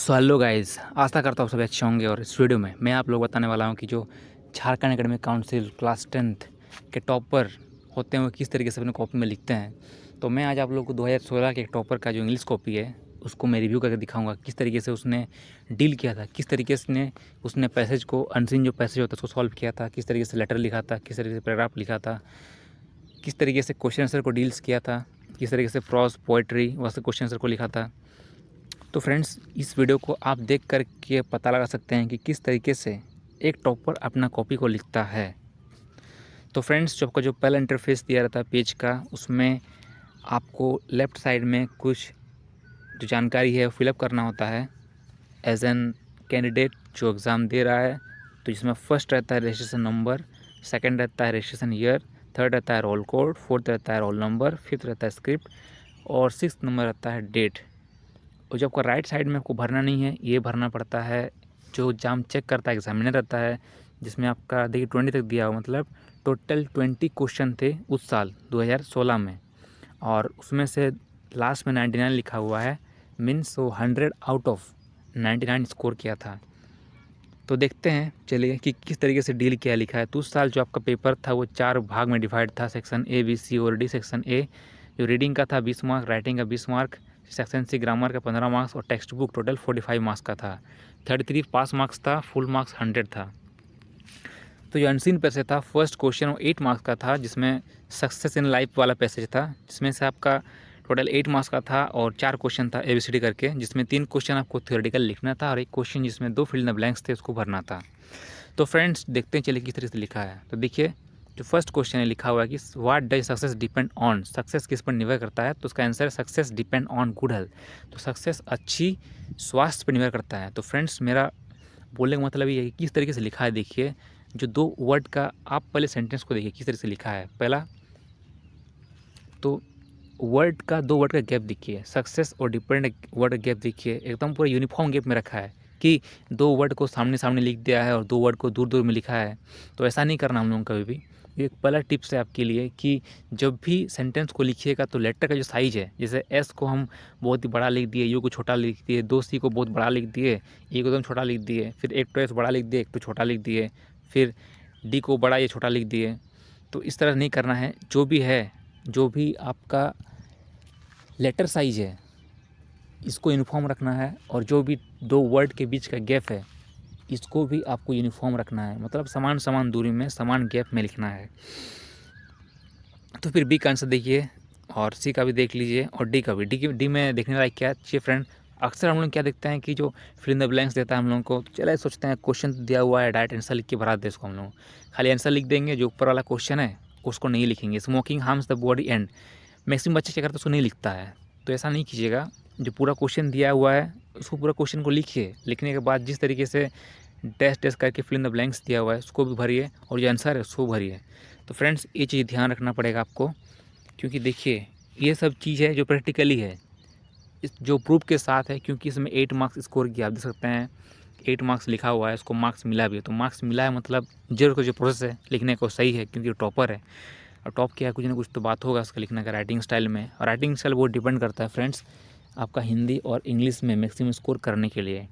So hello guys, आशा करता हूँ सभी अच्छे होंगे। और इस वीडियो में मैं आप लोग बताने वाला हूँ कि जो Jharkhand academic council class 10th के टॉपर होते हैं वो किस तरीके से अपने कॉपी में लिखते हैं। तो मैं आज आप लोग को 2016 के एक टॉपर का जो इंग्लिश कॉपी है उसको मैं रिव्यू करके दिखाऊंगा, किस तरीके से उसने डील किया था, किस तरीके से उसने पैसेज को, अनसीन जो पैसेज होता है उसको सॉल्व किया था, किस तरीके से लेटर लिखा था, किस तरीके से पैराग्राफ लिखा था, किस तरीके से क्वेश्चन आंसर को डील्स किया था, किस तरीके से प्रॉज पोइट्री वैसे क्वेश्चन आंसर को लिखा था। तो फ्रेंड्स, इस वीडियो को आप देख कर के पता लगा सकते हैं कि किस तरीके से एक टॉपर अपना कॉपी को लिखता है। तो फ्रेंड्स, जो आपका जो पहला इंटरफेस दिया रहता है पेज का, उसमें आपको लेफ़्ट साइड में कुछ जो जानकारी है फिलअप करना होता है एज एन कैंडिडेट जो एग्ज़ाम दे रहा है। तो जिसमें फर्स्ट रहता है रजिस्ट्रेशन नंबर, सेकंड रहता है रजिस्ट्रेशन ईयर, थर्ड रहता है रोल कोड, फोर्थ रहता है रोल नंबर, फिफ्थ रहता है स्क्रिप्ट और सिक्स्थ नंबर रहता है डेट। और जो आपका राइट साइड में आपको भरना नहीं है, ये भरना पड़ता है जो एग्ज़ाम चेक करता है, एग्जामिनर रहता है, जिसमें आपका देखिए 20 तक दिया हुआ, मतलब टोटल 20 क्वेश्चन थे उस साल 2016 में। और उसमें से लास्ट में 99 लिखा हुआ है, मीन्स वो 100 आउट ऑफ 99 स्कोर किया था। तो देखते हैं चलिए कि किस तरीके से डील किया लिखा है। तो उस साल जो आपका पेपर था वो 4 भाग में डिवाइड था, सेक्शन ए, बी, सी और डी। सेक्शन ए जो रीडिंग का था 20 मार्क, राइटिंग का 20 मार्क, सेक्शन सी ग्रामर का 15 मार्क्स और टेक्स्ट बुक टोटल 45 मार्क्स का था। 33 पास मार्क्स था, फुल मार्क्स 100 था। तो जो अनसीन पैसेज था, फर्स्ट क्वेश्चन वो 8 मार्क्स का था, जिसमें सक्सेस इन लाइफ वाला पैसेज था, जिसमें से आपका टोटल 8 मार्क्स का था और 4 क्वेश्चन था ABCD करके, जिसमें 3 क्वेश्चन आपको थ्योरेटिकल लिखना था और एक क्वेश्चन जिसमें 2 फिल इन द ब्लैंक्स थे उसको भरना था। तो फ्रेंड्स, देखते हैं चलिए किस तरह से लिखा है। तो देखिए, जो फर्स्ट क्वेश्चन है लिखा हुआ है कि what does success depend on, success किस पर निर्भर करता है। तो उसका आंसर है success depend on good health. तो सक्सेस अच्छी स्वास्थ्य पर निर्भर करता है। तो फ्रेंड्स, मेरा बोलने का मतलब ये है कि किस तरीके से लिखा है। देखिए, जो 2 वर्ड का, आप पहले सेंटेंस को देखिए किस तरह से लिखा है। पहला तो वर्ड का, 2 वर्ड का गैप देखिए, सक्सेस और डिपेंड वर्ड का गैप देखिए, एकदम पूरा यूनिफॉर्म गैप में रखा है कि 2 वर्ड को सामने सामने लिख दिया है और 2 वर्ड को दूर दूर में लिखा है। तो ऐसा नहीं करना हम लोगों को कभी भी। ये एक पहला टिप्स है आपके लिए कि जब भी सेंटेंस को लिखिएगा तो लेटर का जो साइज़ है, जैसे एस को हम बहुत ही बड़ा लिख दिए, यू को छोटा लिख दिए, 2 सी को बहुत बड़ा लिख दिए, ए को एकदम छोटा लिख दिए, फिर एक तो एस बड़ा लिख दिए, एक तो छोटा लिख दिए, फिर डी को बड़ा या छोटा लिख दिए। तो इस तरह नहीं करना है। जो भी है, जो भी आपका लेटर साइज़ है, इसको यूनिफॉर्म रखना है। और जो भी 2 वर्ड के बीच का गैप है, इसको भी आपको यूनिफॉर्म रखना है, मतलब समान समान दूरी में, समान गैप में लिखना है। तो फिर बी का आंसर देखिए और सी का भी देख लीजिए और डी का भी। डी में देखने लायक क्या चाहिए फ्रेंड, अक्सर हम लोग क्या देखते हैं कि जो फिल इन द ब्लैंक्स देता है हम लोगों को, चले सोचते हैं क्वेश्चन दिया हुआ है, डायरेक्ट आंसर लिख के भरा दे इसको। हम लोग खाली आंसर लिख देंगे, जो ऊपर वाला क्वेश्चन है उसको नहीं लिखेंगे। Smoking harms the body and maximum बच्चे क्या करते हैं, उसको नहीं लिखता है। तो ऐसा नहीं कीजिएगा। जो पूरा क्वेश्चन दिया हुआ है उसको, पूरा क्वेश्चन को लिखिए, लिखने के बाद जिस तरीके से डैश डैश करके फिल इन द ब्लैंक्स दिया हुआ है उसको भी भरिए और जो आंसर है उसको भरिए। तो फ्रेंड्स, ये चीज़ ध्यान रखना पड़ेगा आपको, क्योंकि देखिए ये सब चीज़ है जो प्रैक्टिकली है, इस जो प्रूफ के साथ है। क्योंकि इसमें 8 मार्क्स स्कोर किया, आप देख सकते हैं 8 मार्क्स लिखा हुआ है, उसको मार्क्स मिला भी है। तो मार्क्स मिला है मतलब जरूर का जो प्रोसेस है लिखने को सही है, क्योंकि टॉपर है और टॉप किया है, कुछ ना कुछ तो बात होगा उसका लिखने का राइटिंग स्टाइल में। और राइटिंग स्टाइल बहुत डिपेंड करता है फ्रेंड्स आपका हिंदी और इंग्लिश में मैक्सिमम स्कोर करने के लिए।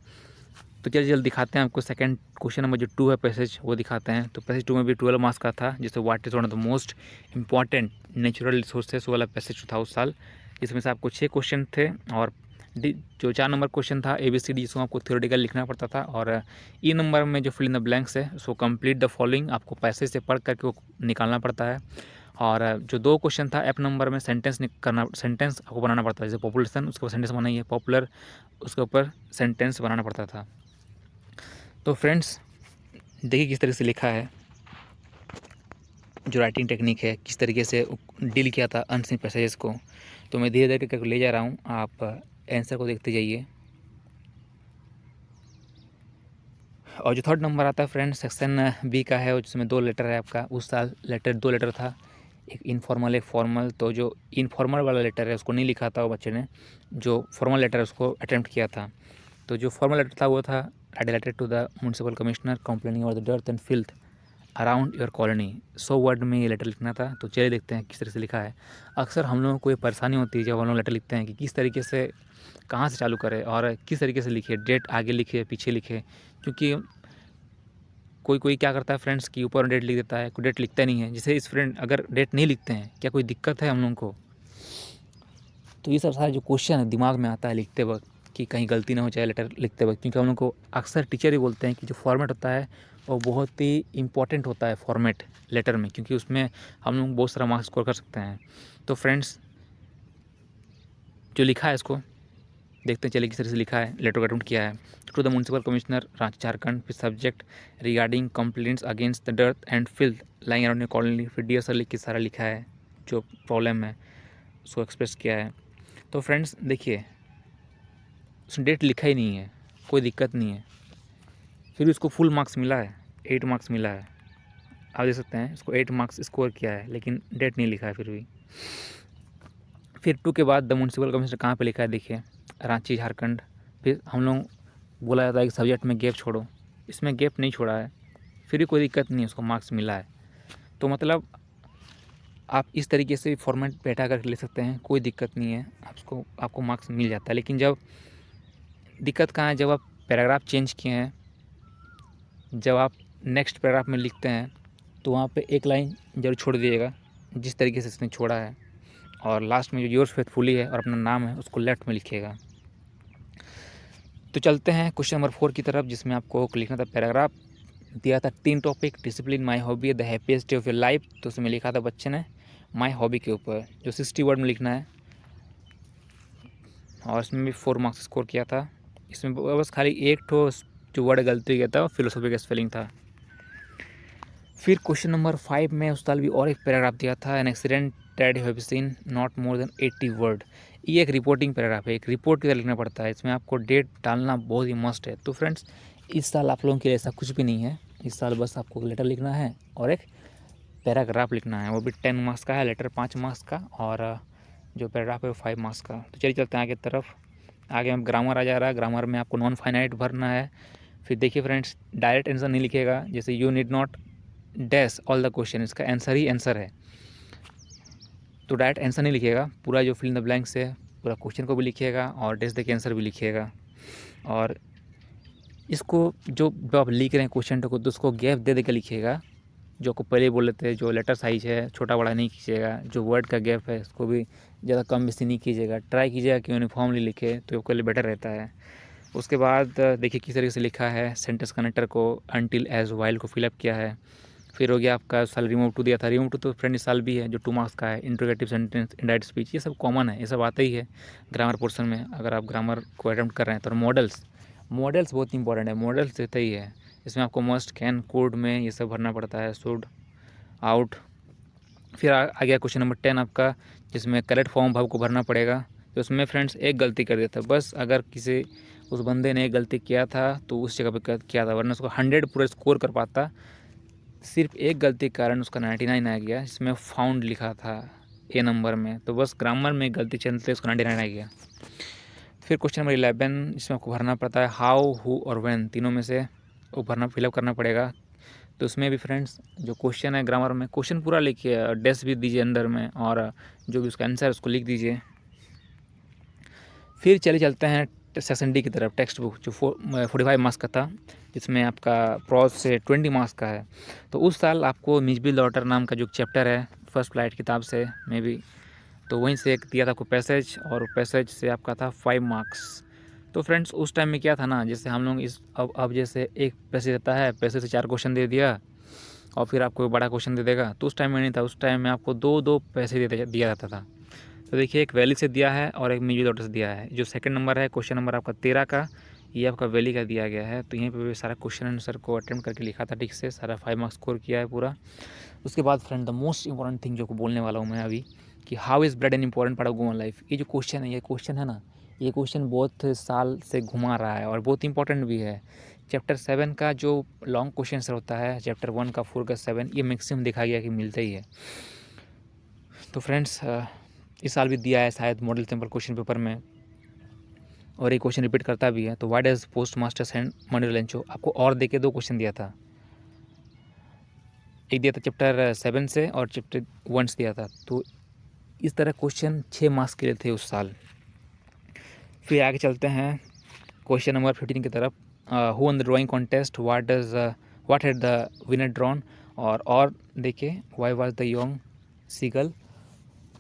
तो चलिए जल्द दिखाते हैं आपको सेकंड क्वेश्चन नंबर जो 2 है पैसेज, वो दिखाते हैं। तो पैसेज 2 में भी 12 मार्क्स का था, जिससे what is one of the most important natural resources वाला पैसेज था उस साल। इसमें से आपको 6 क्वेश्चन थे और जो 4 नंबर क्वेश्चन था ABCD, जिसको आपको थ्योरेटिकल लिखना पड़ता था। और ई नंबर में जो फिल इन द ब्लैंक्स है उसको कंप्लीट द फॉलोइंग, आपको पैसेज से पढ़ करके वो निकालना पड़ता है। और जो 2 क्वेश्चन था F नंबर में सेंटेंस आपको बनाना पड़ता है, जैसे पॉपुलेशन उसके ऊपर सेंटेंस बनाइए, पॉपुलर उसके ऊपर सेंटेंस बनाना पड़ता था। तो फ्रेंड्स, देखिए किस तरह से लिखा है, जो राइटिंग टेक्निक है, किस तरीके से डील किया था अनसीन पैसेजेस को। तो मैं धीरे धीरे करके ले जा रहा हूँ, आप आंसर को देखते जाइए। और जो थर्ड नंबर आता है फ्रेंड्स सेक्शन बी का है, जिसमें 2 लेटर है आपका। उस साल 2 लेटर था, एक इनफॉर्मल एक फॉर्मल। तो जो इनफॉर्मल वाला लेटर है उसको नहीं लिखा था वो बच्चे ने, जो फॉर्मल लेटर है उसको अटैम्प्ट किया था। तो जो फॉर्मल लेटर था वो था, I letter to the municipal commissioner complaining और the dirt and filth around your colony. 100 word में ये लेटर लिखना था। तो चलिए देखते हैं किस तरह से लिखा है। अक्सर हम लोगों को ये परेशानी होती है जब हम लोग लेटर लिखते हैं कि किस तरीके से, कहाँ से चालू करें और किस तरीके से लिखे, डेट आगे लिखे पीछे लिखे। क्योंकि कोई कोई क्या करता है फ्रेंड्स कि ऊपर डेट लिख देता है, कोई डेट लिखता नहीं है। जैसे इस फ्रेंड अगर डेट नहीं लिखते हैं, क्या कोई दिक्कत है हम लोगों को? तो ये सब सारे जो क्वेश्चन है दिमाग में आता है लिखते वक्त कि कहीं गलती ना हो जाए लेटर लिखते वक्त। क्योंकि हम लोग को अक्सर टीचर ही बोलते हैं कि जो फॉर्मेट होता है वो बहुत ही इंपॉर्टेंट होता है फॉर्मेट लेटर में, क्योंकि उसमें हम लोग बहुत सारा मार्क्स स्कोर कर सकते हैं। तो फ्रेंड्स जो लिखा है इसको देखते हैं चलिए किस तरह से लिखा है। लेटर का अटेम्प्ट किया है to the municipal commissioner Ranchi Jharkhand, फिर subject regarding complaints against the dirt and filth lying around colony, फिर डियर सर लिख के सारा लिखा है जो प्रॉब्लम है उसको एक्सप्रेस किया है। तो फ्रेंड्स देखिए उसने डेट लिखा ही नहीं है, कोई दिक्कत नहीं है, फिर भी उसको फुल मार्क्स मिला है, 8 मार्क्स मिला है। आप देख सकते हैं इसको 8 मार्क्स स्कोर किया है लेकिन डेट नहीं लिखा है फिर भी। फिर 2 के बाद द म्यूनसिपल कमिश्नर कहाँ पे लिखा है देखिए, रांची झारखंड। फिर हम लोग बोला जाता है कि सब्जेक्ट में गैप छोड़ो, इसमें गैप नहीं छोड़ा है, फिर भी कोई दिक्कत नहीं है, उसको मार्क्स मिला है। तो मतलब आप इस तरीके से फॉर्मेट बैठा करके ले सकते हैं, कोई दिक्कत नहीं है, आपको मार्क्स मिल जाता है। लेकिन जब दिक्कत कहाँ है, जब आप पैराग्राफ चेंज किए हैं, जब आप नेक्स्ट पैराग्राफ में लिखते हैं तो वहाँ पे एक लाइन जरूर छोड़ दीजिएगा जिस तरीके से इसने छोड़ा है, और लास्ट में जो योर्स फेथफुली है और अपना नाम है उसको लेफ्ट में लिखिएगा। तो चलते हैं क्वेश्चन नंबर 4 की तरफ, जिसमें आपको लिखना था पैराग्राफ दिया था 3 topic, discipline, my hobby, the happiest day of your life. तो उसमें लिखा था बच्चे ने माय हॉबी के ऊपर जो 60 वर्ड में लिखना है, और इसमें भी 4 मार्क्स स्कोर किया था। इसमें बस खाली एक ठो जो वर्ड गलती गया था फिलोसॉफी का स्पेलिंग था। फिर क्वेश्चन नंबर 5 में उस साल भी और एक पैराग्राफ दिया था, an accident that you have seen not more than 80 word. ये एक रिपोर्टिंग पैराग्राफ है, एक रिपोर्ट की तरह लिखना पड़ता है, इसमें आपको डेट डालना बहुत ही मस्ट है। तो फ्रेंड्स इस साल आप लोगों के लिए ऐसा कुछ भी नहीं है, इस साल बस आपको लेटर लिखना है और एक पैराग्राफ लिखना है, वो भी 10 मार्क्स का है, लेटर 5 मार्क्स का और जो पैराग्राफ है वो 5 मार्क्स का। तो चलिए चलते हैं आगे तरफ। आगे में ग्रामर आ जा रहा है, ग्रामर में आपको नॉन फाइनाइट भरना है। फिर देखिए फ्रेंड्स डायरेक्ट आंसर नहीं लिखेगा, जैसे you need not dash all the question, इसका आंसर ही आंसर है। तो डायरेक्ट आंसर नहीं लिखिएगा, पूरा जो फिल इन द ब्लैंक्स है पूरा क्वेश्चन को भी लिखिएगा और डैश दे के आंसर भी लिखिएगा। और इसको जो आप लिख रहे हैं क्वेश्चन को तो उसको गैप दे के लिखिएगा, जो आपको पहले बोले थे, जो लेटर साइज है छोटा बड़ा नहीं कीजिएगा, जो वर्ड का गैप है उसको भी ज़्यादा कम बेसी नहीं कीजिएगा, ट्राई कीजिएगा कि यूनिफॉर्मली लिखे तो आपके लिए बेटर रहता है। उसके बाद देखिए किस तरीके से लिखा है, सेंटेंस कनेक्टर को अनटिल एज वाइल को फिलअप किया है। फिर हो गया आपका साल रिमूव टू दिया था, रिमूव टू तो फ्रेंड इस साल भी है जो 2 मार्क्स का है। इंट्रोगेटिव सेंटेंस, इनडायरेक्ट स्पीच, ये सब कॉमन है, ये सब आता ही है ग्रामर पोर्शन में अगर आप ग्रामर को अटेम्प्ट कर रहे हैं। तो मॉडल्स बहुत इंपॉर्टेंट है, मॉडल्स रहता ही है, इसमें आपको मस्ट, कैन, कोड में ये सब भरना पड़ता है, शुड, आउट। फिर आ गया क्वेश्चन नंबर 10 आपका, जिसमें करेक्ट फॉर्म भाव को भरना पड़ेगा। तो उसमें फ्रेंड्स एक गलती कर दिया था, बस अगर किसी उस बंदे ने एक गलती किया था तो उस जगह पे किया था, वरना उसको 100 पूरा स्कोर कर पाता। सिर्फ एक गलती के कारण उसका 99 आ गया, जिसमें फाउंड लिखा था ए नंबर में, तो बस ग्रामर में गलती चलते उसका 99 आ गया। फिर क्वेश्चन नंबर 11, इसमें आपको भरना पड़ता है हाउ, हु और व्हेन, तीनों में से वो भरना फिलअप करना पड़ेगा। तो उसमें भी फ्रेंड्स जो क्वेश्चन है ग्रामर में, क्वेश्चन पूरा लिखिए, डैश भी दीजिए अंदर में, और जो भी उसका आंसर है उसको लिख दीजिए। फिर चलते हैं सेक्शन डी की तरफ, टेक्स्ट बुक जो 45 मार्क्स का था, जिसमें आपका प्रोज से 20 मार्क्स का है। तो उस साल आपको मिजबिल डॉटर नाम का जो चैप्टर है फर्स्ट फ्लाइट किताब से मे बी, तो वहीं से एक दिया था आपको पैसेज, और पैसेज से आपका था 5 मार्क्स। तो फ्रेंड्स उस टाइम में क्या था ना, जैसे हम लोग इस अब जैसे एक पैसेज देता है, पैसेज से 4 क्वेश्चन दे दिया और फिर आपको बड़ा क्वेश्चन दे देगा, तो उस टाइम में नहीं था, उस टाइम में आपको 2-2 पैसे दिया जाता था। तो देखिए एक वैली से दिया है और एक मिजबिल डॉटर से दिया है। जो सेकंड नंबर है क्वेश्चन नंबर आपका 13 का, ये आपका वैली का दिया गया है। तो यहीं पे भी सारा क्वेश्चन आंसर को अटेम्प्ट करके लिखा था ठीक से, सारा 5 मार्क्स स्कोर किया है पूरा। उसके बाद friend the most important thing जो को बोलने वाला हूँ मैं अभी, कि how is blood an important part of human life. ये जो क्वेश्चन है, ये क्वेश्चन है ना, ये क्वेश्चन बहुत साल से घुमा रहा है और बहुत इंपॉर्टेंट भी है। चैप्टर 7 का जो लॉन्ग क्वेश्चन होता है, चैप्टर 1 का 4 का 7, ये मैक्सिमम दिखा गया कि मिलता ही है। तो फ्रेंड्स इस साल भी दिया है शायद मॉडल सिंपल क्वेश्चन पेपर में, और एक क्वेश्चन रिपीट करता भी है। तो what does post master send money लंचो, आपको और दे के 2 क्वेश्चन दिया था। एक दिया था चैप्टर 7 से और चैप्टर 1 से दिया था। तो इस तरह क्वेश्चन 6 मार्क्स के लिए थे उस साल। फिर आगे चलते हैं क्वेश्चन नंबर 15 की तरफ। Who on the drawing contest what had the winner drawn, और देखिए why was the young seagull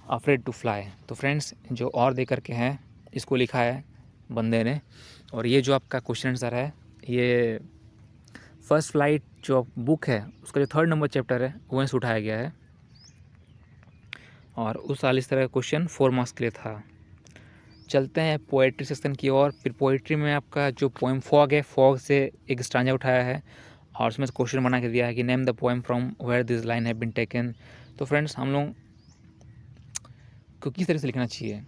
afraid to fly. तो फ्रेंड्स जो और दे करके हैं इसको लिखा है बंदे ने। और ये जो आपका क्वेश्चन आंसर है ये फर्स्ट फ्लाइट जो बुक है उसका जो 3rd नंबर चैप्टर है वहीं से उठाया गया है। और उस साल इस तरह का क्वेश्चन 4 मार्क्स के लिए था। चलते हैं पोएट्री सेक्शन की ओर। फिर पोएट्री में आपका जो पोएम फॉग है, फॉग से एक स्टांजा उठाया है और उसमें क्वेश्चन बना के दिया है कि name the poem from where this line have been taken. तो फ्रेंड्स हम लोग को किस तरह से लिखना चाहिए,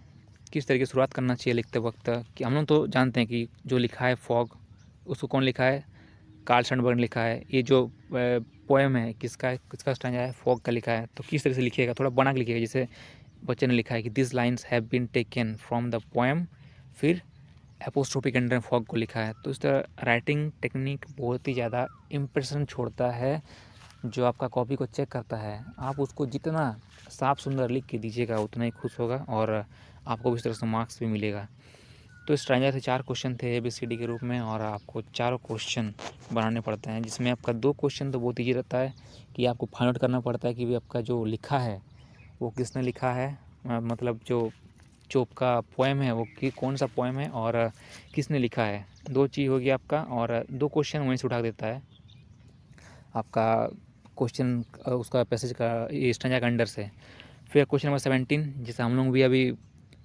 किस तरह की शुरुआत करना चाहिए लिखते वक्त, कि हम लोग तो जानते हैं कि जो लिखा है फॉग उसको कौन लिखा है, कार्ल सैंडबर्ग ने लिखा है। ये जो पोएम है किसका स्टांजा है, फॉग का लिखा है। तो किस तरह से लिखिएगा, थोड़ा बना के लिखिएगा। जैसे बच्चे ने लिखा है कि this lines have been taken from the poem, फिर एपोस्ट्रोफी के अंडर फॉग को लिखा है। तो इस तरह राइटिंग टेक्निक बहुत ही ज़्यादा इम्प्रेशन छोड़ता है जो आपका कॉपी को चेक करता है। आप उसको जितना साफ सुंदर लिख के दीजिएगा उतना ही खुश होगा और आपको इस तरह से मार्क्स भी मिलेगा। तो इस स्ट्रैंजर से 4 क्वेश्चन थे ABCD के रूप में और आपको 4 क्वेश्चन बनाने पड़ते हैं, जिसमें आपका 2 क्वेश्चन तो बहुत ईजी रहता है कि आपको फाइंड आउट करना पड़ता है कि भाई आपका जो लिखा है वो किसने लिखा है, मतलब जो आपका पोएम है वो कौन सा पोएम है और किसने लिखा है। 2 चीज़ होगी आपका, और 2 क्वेश्चन वहीं से उठा देता है आपका क्वेश्चन उसका पैसेज का ये स्टैंजा के अंडर से। फिर क्वेश्चन नंबर 17 जिसे हम लोग भी अभी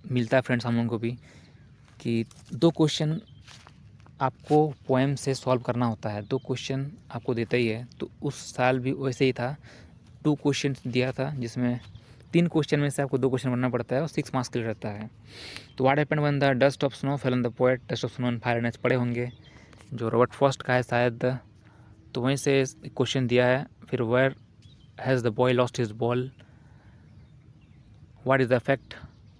मिलता है फ्रेंड्स हम लोगों को भी, कि 2 क्वेश्चन आपको पोएम से सॉल्व करना होता है। 2 क्वेश्चन आपको देता ही है। तो उस साल भी वैसे ही था, 2 क्वेश्चन दिया था जिसमें 3 क्वेश्चन में से आपको 2 क्वेश्चन बनना पड़ता है और 6 मार्क्स के लिए रहता है। तो what happened when the dust of snow fell on the poet, dust of snow and fire and पढ़े होंगे, जो रॉबर्ट फ्रॉस्ट का है शायद। तो वहीं से क्वेश्चन दिया है। फिर where has the boy lost his ball, what is the effect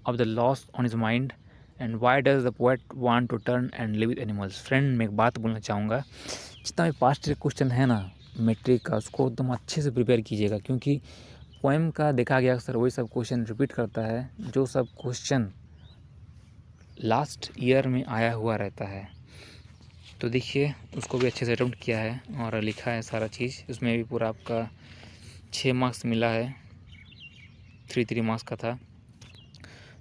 of the loss on his mind, and why does the poet want to turn and live with animals. Friend मैं एक बात बोलना चाहूँगा, जितना भी पास्ट क्वेश्चन है ना matric का उसको एकदम अच्छे से प्रिपेयर कीजिएगा, क्योंकि पोएम का देखा गया अक्सर वही सब क्वेश्चन रिपीट करता है जो सब क्वेश्चन लास्ट ईयर में आया हुआ रहता है। तो देखिए उसको भी अच्छे से अटेम्प्ट किया है और लिखा है सारा चीज़। उसमें भी पूरा आपका 6 मार्क्स मिला है, 3 मार्क्स का था।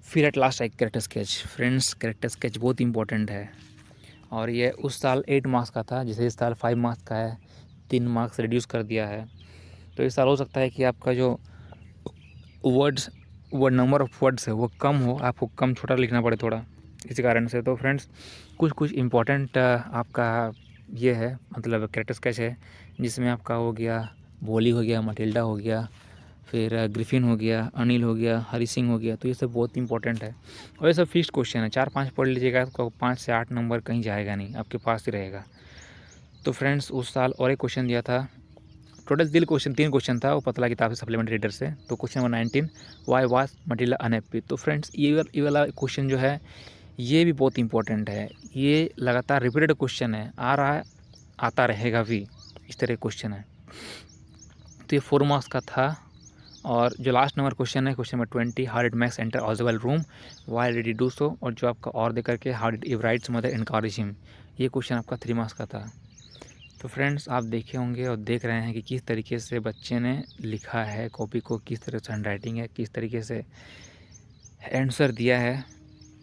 फिर एट लास्ट एक character sketch. Friends character sketch बहुत इंपॉर्टेंट है और ये उस साल 8 मार्क्स का था, जिसे इस साल 5 मार्क्स का है, 3 मार्क्स रिड्यूस कर दिया है। तो इस साल हो सकता है कि आपका जो नंबर ऑफ वर्ड्स है वो कम हो, आपको कम छोटा लिखना पड़े थोड़ा, इसी कारण से। तो फ्रेंड्स कुछ इम्पोर्टेंट आपका ये है, मतलब कैरेक्टर स्केच है, जिसमें आपका हो गया बोली हो गया, मटिल्डा हो गया, फिर ग्रिफिन हो गया, अनिल हो गया, हरी सिंह हो गया। तो ये सब बहुत इंपॉर्टेंट है और ये सब फिक्स्ड क्वेश्चन है। 4-5 पढ़ लीजिएगा तो 5 से 8 नंबर कहीं जाएगा नहीं, आपके पास ही रहेगा। तो फ्रेंड्स उस साल और एक क्वेश्चन दिया था, टोटल 3 क्वेश्चन था वो पतला किताब से सप्लीमेंट्री रीडर से। तो question number 19, why was Matilda unhappy. तो फ्रेंड्स ये वाला क्वेश्चन जो है ये भी बहुत इंपॉर्टेंट है, ये लगातार रिपीटेड क्वेश्चन है, आ रहा है आता रहेगा भी, इस तरह क्वेश्चन है। तो ये 4 मार्क्स का था। और जो लास्ट नंबर क्वेश्चन है question number 20, how did Max enter Oswell room, why did he do so, और जो आपका और दे करके how did Eve writes mother encourage him, ये क्वेश्चन आपका 3 मार्क्स का था। तो फ्रेंड्स आप देखे होंगे और देख रहे हैं कि किस तरीके से बच्चे ने लिखा है कॉपी को, किस तरह से हैंड राइटिंग है, किस तरीके से आंसर दिया है।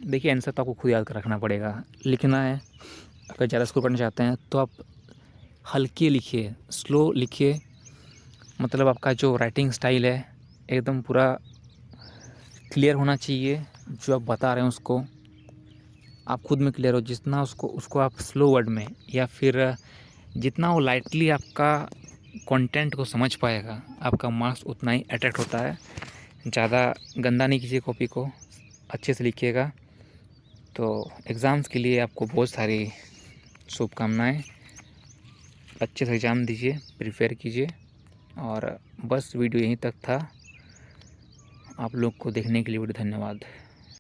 देखिए आंसर तो आपको खुद याद कर रखना पड़ेगा, लिखना है। अगर ज़्यादा स्कोर करना चाहते हैं तो आप हल्के लिखिए, स्लो लिखिए, मतलब आपका जो राइटिंग स्टाइल है एकदम पूरा क्लियर होना चाहिए। जो आप बता रहे हैं उसको आप खुद में क्लियर हो, जितना उसको आप स्लो वर्ड में या फिर जितना वो लाइटली आपका कंटेंट को समझ पाएगा आपका मार्क्स उतना ही अट्रैक्ट होता है। ज़्यादा गंदा नहीं कीजिए कॉपी को, अच्छे से लिखिएगा। तो एग्ज़ाम्स के लिए आपको बहुत सारी शुभकामनाएं, अच्छे से एग्ज़ाम दीजिए, प्रिपेयर कीजिए। और बस वीडियो यहीं तक था। आप लोग को देखने के लिए बड़ा धन्यवाद।